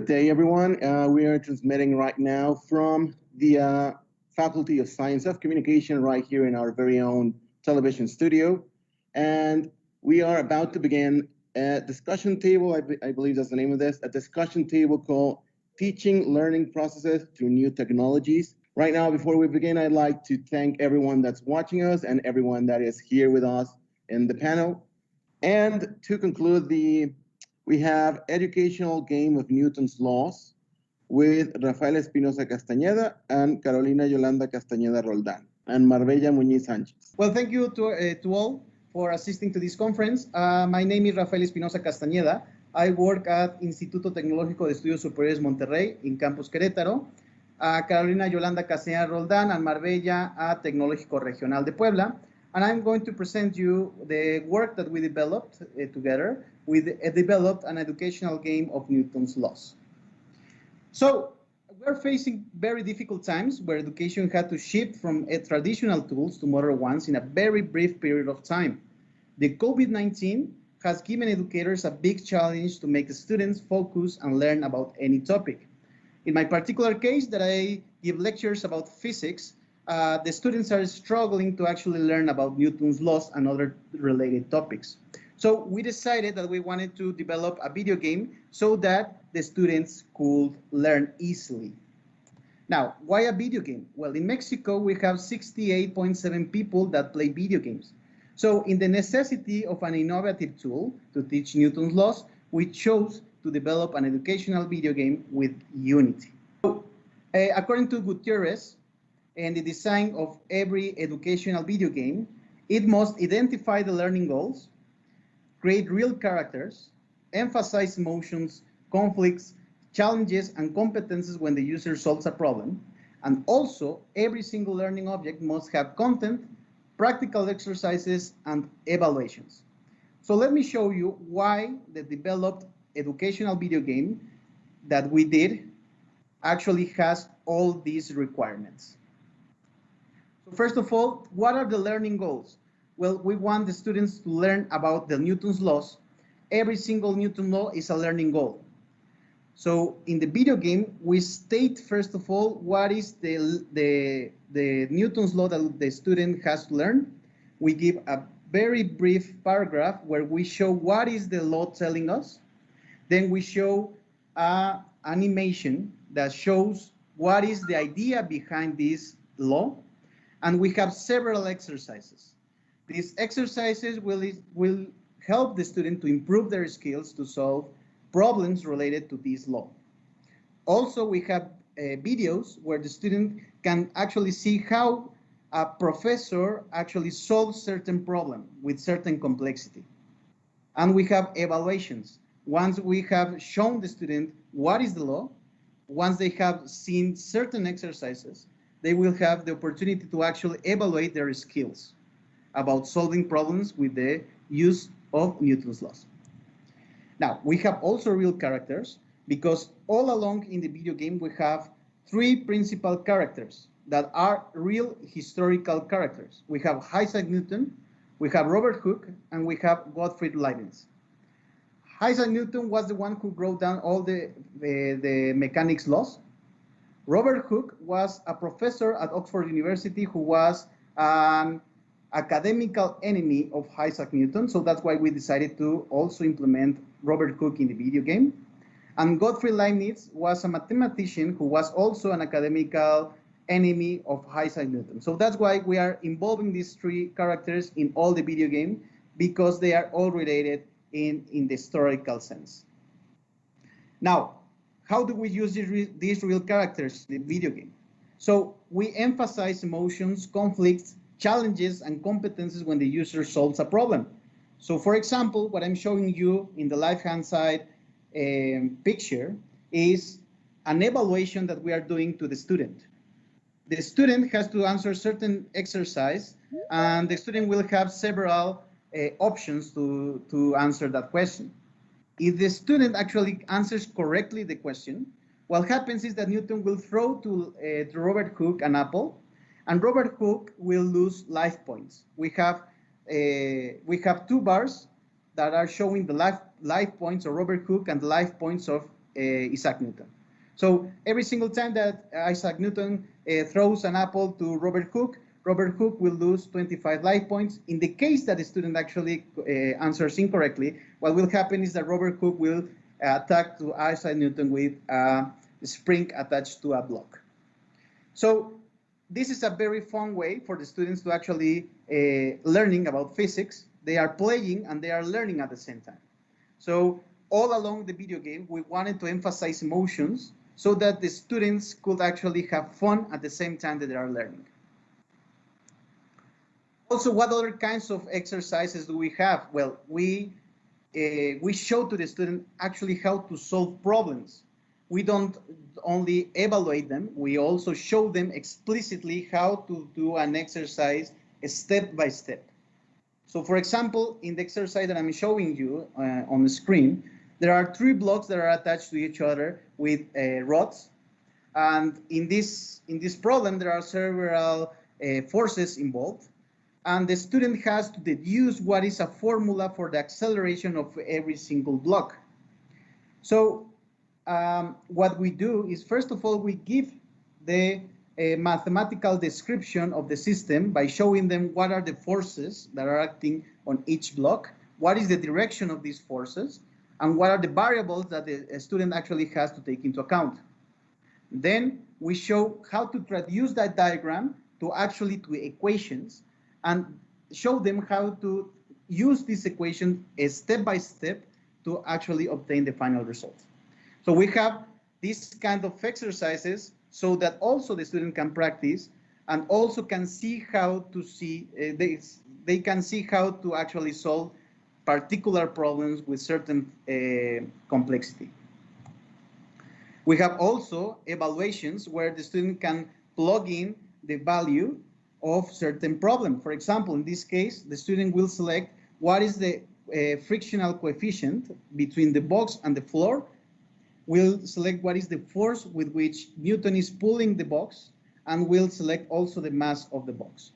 Good day, everyone. We are transmitting right now from the Faculty of Science of Communication right here in our very own television studio. And we are about to begin a discussion table, I believe that's the name of this, a discussion table called Teaching Learning Processes Through New Technologies. Right now, before we begin, I'd like to thank everyone that's watching us and everyone that is here with us in the panel. And to conclude, we have Educational Game of Newton's Laws with Rafael Espinosa Castaneda and Carolina Yolanda Castañeda Roldán and Marbella Muñiz Sánchez. Well, thank you to all for assisting to this conference. My name is Rafael Espinosa Castañeda. I work at Instituto Tecnológico de Estudios Superiores de Monterrey in Campus Querétaro. Carolina Yolanda Castañeda Roldán and Marbella at Tecnológico Regional de Puebla. And I'm going to present you the work that we developed together. We developed an educational game of Newton's laws. So we're facing very difficult times where education had to shift from traditional tools to modern ones in a very brief period of time. The COVID-19 has given educators a big challenge to make students focus and learn about any topic. In my particular case that I give lectures about physics, the students are struggling to actually learn about Newton's laws and other related topics. So we decided that we wanted to develop a video game so that the students could learn easily. Now, why a video game? Well, in Mexico, we have 68.7 people that play video games. So in the necessity of an innovative tool to teach Newton's laws, we chose to develop an educational video game with Unity. So, according to Gutierrez, and the design of every educational video game, it must identify the learning goals, create real characters, emphasize emotions, conflicts, challenges, and competences when the user solves a problem. And also, every single learning object must have content, practical exercises, and evaluations. So let me show you why the developed educational video game that we did actually has all these requirements. So first of all, what are the learning goals? Well, we want the students to learn about the Newton's laws. Every single Newton law is a learning goal. So in the video game, we state, first of all, what is the Newton's law that the student has to learn. We give a very brief paragraph where we show what is the law telling us. Then we show an animation that shows what is the idea behind this law. And we have several exercises. These exercises will help the student to improve their skills to solve problems related to this law. Also, we have videos where the student can actually see how a professor actually solves certain problem with certain complexity. And we have evaluations. Once we have shown the student what is the law, once they have seen certain exercises, they will have the opportunity to actually evaluate their skills about solving problems with the use of Newton's laws. Now, we have also real characters because all along in the video game, we have three principal characters that are real historical characters. We have Isaac Newton, we have Robert Hooke, and we have Gottfried Leibniz. Isaac Newton was the one who wrote down all the mechanics laws. Robert Hooke was a professor at Oxford University who was an academical enemy of Isaac Newton, so that's why we decided to also implement Robert Hooke in the video game. And Gottfried Leibniz was a mathematician who was also an academical enemy of Isaac Newton. So that's why we are involving these three characters in all the video game, because they are all related in the historical sense. Now, how do we use these real characters in the video game? So we emphasize emotions, conflicts, challenges, and competences when the user solves a problem. So for example, what I'm showing you in the left-hand side picture is an evaluation that we are doing to the student. The student has to answer certain exercise, and the student will have several options to answer that question. If the student actually answers correctly the question, what happens is that Newton will throw to Robert Hooke an apple, and Robert Hooke will lose life points. We have two bars that are showing the life points of Robert Hooke and the life points of Isaac Newton. So every single time that Isaac Newton throws an apple to Robert Hooke will lose 25 life points. In the case that the student actually answers incorrectly, what will happen is that Robert Hooke will attack to Isaac Newton with a spring attached to a block. So this is a very fun way for the students to actually learning about physics. They are playing and they are learning at the same time. So all along the video game, we wanted to emphasize emotions so that the students could actually have fun at the same time that they are learning. Also, what other kinds of exercises do we have? Well, we show to the student actually how to solve problems. We don't only evaluate them, we also show them explicitly how to do an exercise step by step. So for example, in the exercise that I'm showing you on the screen, there are 3 blocks that are attached to each other with rods. And in this problem, there are several forces involved. And the student has to deduce what is a formula for the acceleration of every single block. So what we do is, first of all, we give the mathematical description of the system by showing them what are the forces that are acting on each block, what is the direction of these forces, and what are the variables that the student actually has to take into account. Then we show how to traduce that diagram to equations and show them how to use this equation step by step to actually obtain the final result. So we have these kind of exercises so that also the student can practice and also can see how to they can see how to actually solve particular problems with certain complexity. We have also evaluations where the student can plug in the value of certain problem. For example, in this case, the student will select what is the frictional coefficient between the box and the floor. We'll select what is the force with which Newton is pulling the box, and we'll select also the mass of the box.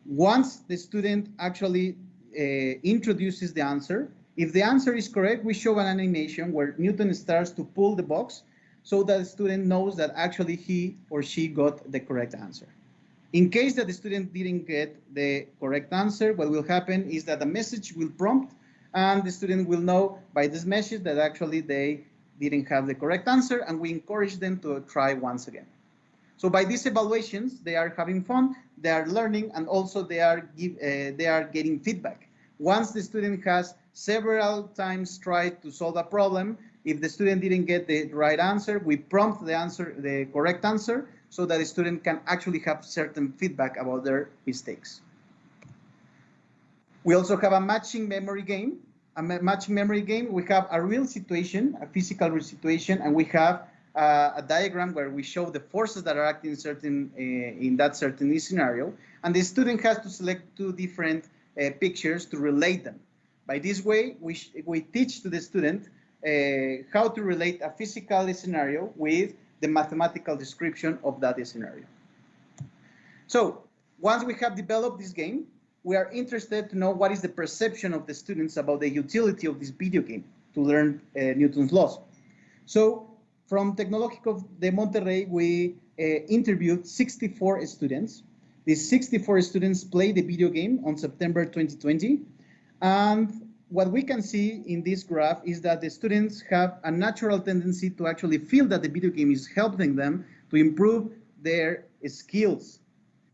Once the student actually introduces the answer, if the answer is correct, we show an animation where Newton starts to pull the box so that the student knows that actually he or she got the correct answer. In case that the student didn't get the correct answer, what will happen is that a message will prompt and the student will know by this message that actually they didn't have the correct answer, and we encourage them to try once again. So by these evaluations, they are having fun, they are learning, and also they are getting feedback. Once the student has several times tried to solve a problem, if the student didn't get the right answer, we prompt the correct answer, so that the student can actually have certain feedback about their mistakes. We also have a matching memory game. We have a real situation, a physical situation, and we have a diagram where we show the forces that are acting in that certain scenario, and the student has to select 2 different pictures to relate them. By this way, we teach to the student how to relate a physical scenario with the mathematical description of that scenario. So once we have developed this game, we are interested to know what is the perception of the students about the utility of this video game to learn Newton's laws. So from Tecnológico de Monterrey, we interviewed 64 students. These 64 students played the video game on September 2020. And what we can see in this graph is that the students have a natural tendency to actually feel that the video game is helping them to improve their skills.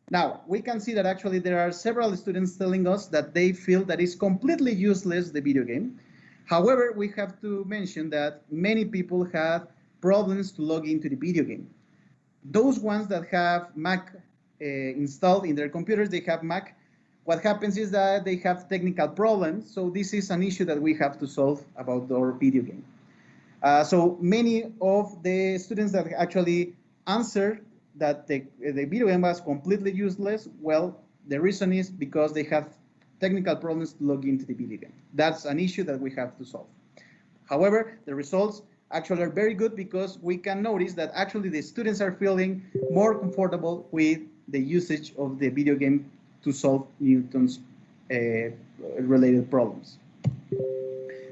Now, we can see that actually there are several students telling us that they feel that it's completely useless, the video game. However, we have to mention that many people have problems to log into the video game. Those ones that have Mac installed in their computers, they have Mac. What happens is that they have technical problems, so this is an issue that we have to solve about our video game. So many of the students that actually answered that the video game was completely useless, well, the reason is because they have technical problems to log into the video game. That's an issue that we have to solve. However, the results actually are very good because we can notice that actually the students are feeling more comfortable with the usage of the video game to solve Newton's related problems.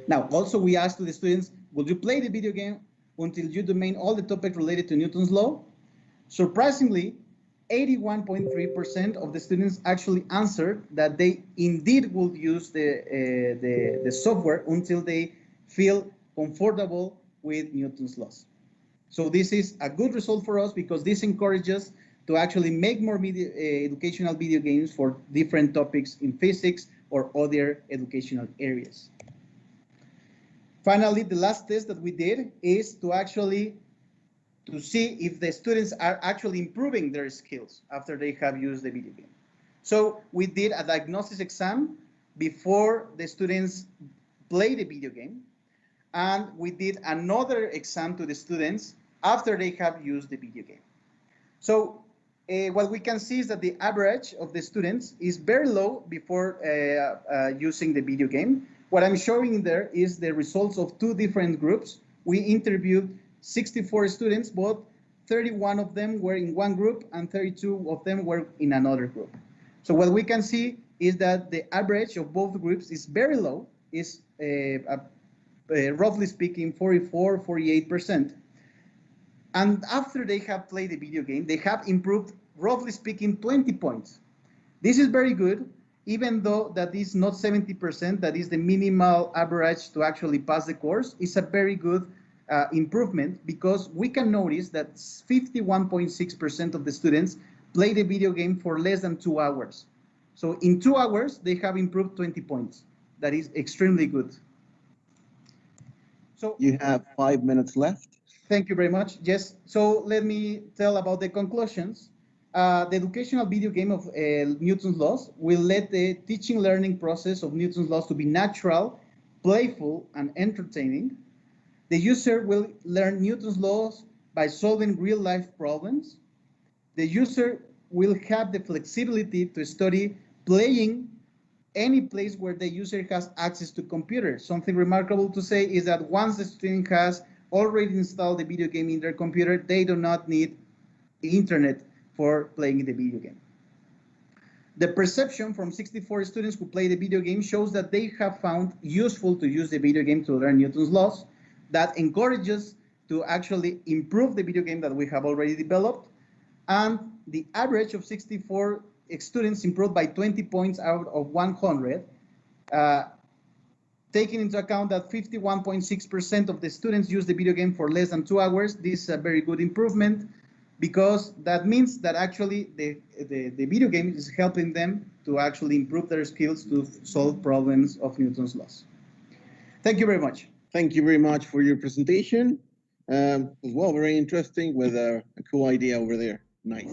Now, also we asked to the students, would you play the video game until you domain all the topics related to Newton's law. Surprisingly, 81.3% of the students actually answered that they indeed will use the software until they feel comfortable with Newton's laws. So this is a good result for us because this encourages to actually make more educational video games for different topics in physics or other educational areas. Finally, the last test that we did is to see if the students are actually improving their skills after they have used the video game. So we did a diagnosis exam before the students play the video game, and we did another exam to the students after they have used the video game. So what we can see is that the average of the students is very low before using the video game. What I'm showing there is the results of two different groups. We interviewed 64 students, but 31 of them were in one group and 32 of them were in another group. So what we can see is that the average of both groups is very low, is roughly speaking 44, 48%. And after they have played the video game, they have improved, roughly speaking, 20 points. This is very good, even though that is not 70%, that is the minimal average to actually pass the course. It's a very good improvement because we can notice that 51.6% of the students play the video game for less than 2 hours. So in 2 hours, they have improved 20 points. That is extremely good. So you have 5 minutes left. Thank you very much. Yes, so let me tell about the conclusions. The educational video game of Newton's laws will let the teaching learning process of Newton's laws to be natural, playful, and entertaining. The user will learn Newton's laws by solving real-life problems. The user will have the flexibility to study playing any place where the user has access to computers. Something remarkable to say is that once the student has already installed the video game in their computer, they do not need the internet for playing the video game. The perception from 64 students who play the video game shows that they have found useful to use the video game to learn Newton's laws. That encourages to actually improve the video game that we have already developed. And the average of 64 students improved by 20 points out of 100. Taking into account that 51.6% of the students use the video game for less than 2 hours, this is a very good improvement because that means that actually the video game is helping them to actually improve their skills to solve problems of Newton's laws. Thank you very much. Thank you very much for your presentation. As well, very interesting with a cool idea over there. Nice.